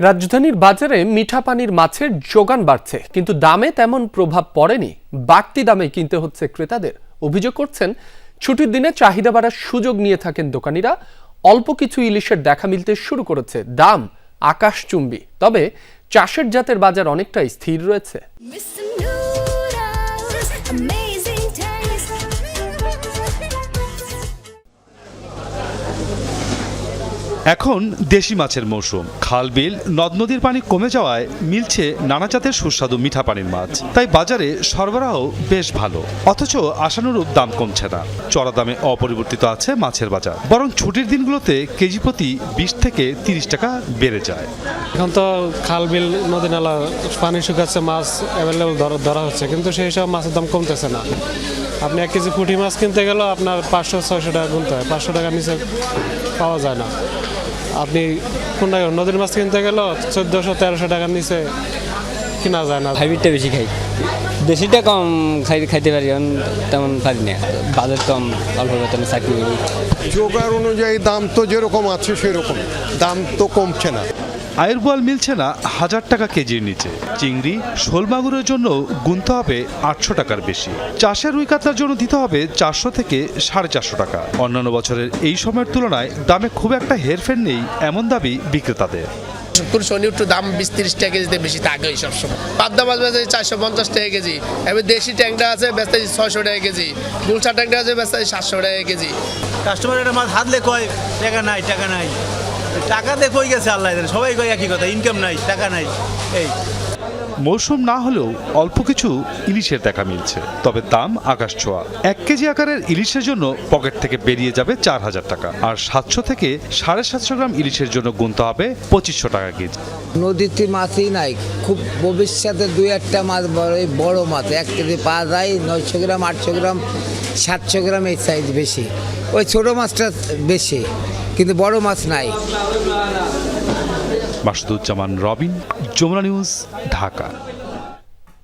রাজধানীর বাজারে মিঠা পানির মাছের যোগান বাড়ছে, কিন্তু দামে তেমন প্রভাব পড়েনি। বাড়তি দামে কিনতে হচ্ছে ক্রেতাদের। অভিযোগ করছেন, ছুটির দিনে চাহিদা বাড়ার সুযোগ নিয়ে থাকেন দোকানিরা। অল্প কিছু ইলিশের দেখা মিলতে শুরু করেছে। দাম আকাশচুম্বী, তবে চাষের জাতের বাজার অনেকটাই স্থির রয়েছে। এখন দেশি মাছের মৌসুম। খাল বিল নদ নদীর পানি কমে যাওয়ায় মিলছে নানা জাতের সুস্বাদু মিঠা পানির মাছ। তাই বাজারে সরবরাহ বেশ ভালো, অথচ আশানুরূপ দাম কমছে না। চড়া দামে অপরিবর্তিত আছে মাছের বাজার, বরং ছুটির দিনগুলোতে কেজি প্রতি 20 থেকে 30 টাকা বেড়ে যায়। এখন তো খাল বিল নদী নালা পানি শুকাচ্ছে, মাছ অ্যাভেলেবল ধরা হচ্ছে, কিন্তু সেই সব মাছের দাম কমতেছে না। আপনি 1 কেজি পুঁটি মাছ কিনতে গেলেও আপনার 500-600 টাকা গুনতে হয়, 500 টাকার নিচে পাওয়া যায় না। আপনি কোনটা নদীর মাছ কিনতে গেলেও 1400-1300 টাকার নিচে কেনা যায় না। হাইব্রিডটা বেশি খাই, দেশিটা কম খাইতে পারি, তেমন পারি না। বাজার কম, অল্প বেতনে চাকরি করি। জোগাড় অনুযায়ী দাম তো যেরকম আছে সেরকম, দাম তো কমছে না। আয়ের বোয়াল মিলছে না 1000 টাকা কেজির নিচে। চিংড়ি, শোল মাগুরের জন্য গুনতে হবে 800 টাকার বেশি। চাষের রুই কাতলার জন্য দিতে হবে 400 থেকে 450 টাকা। অন্যান্য বছরের এই সময়ের তুলনায় দামে খুব একটা হেরফের নেই, এমন দাবি বিক্রেতাদের। শনি একটু দাম 20-30 টাকা কেজিতে বেশি থাকে সবসময়। পাবদা মাছ বেচা 450 টাকা কেজি, এবার দেশি ট্যাংরা আছে বেচা 600 টাকা কেজি, গুলশা ট্যাংরা আছে বেচা 700 টাকা কেজি। কাস্টমার একটা মাছ হাতলে কয় টাকা নাই, টাকা নাই, টাকা দিয়ে কই গেছে আল্লাহ জানে। সবাই কয় একই কথা, ইনকাম নাই, টাকা নাই। এই মৌসুম না হলেও অল্প কিছু ইলিশের দেখা মিলছে, তবে দাম আকাশ ছোঁয়া। 1 কেজি আকারের ইলিশের জন্য পকেট থেকে বেরিয়ে যাবে 4000 টাকা, আর 700 থেকে 750 গ্রাম ইলিশের জন্য গুনতে হবে 2500 টাকা কেজি। নদীতে মাছই নাই, খুব ভবিষ্যতে 2-1টা মাছ বড় মাছ 1 কেজি পাওয়া যায়। 900 গ্রাম, 800 গ্রাম, 700 গ্রাম এই সাইজ বেশি। ওই ছোট মাছটা বেশি, কিন্তু বড় মাছ নাই। মাসুদুজ্জামান রবিন, যমুনা নিউজ, ঢাকা।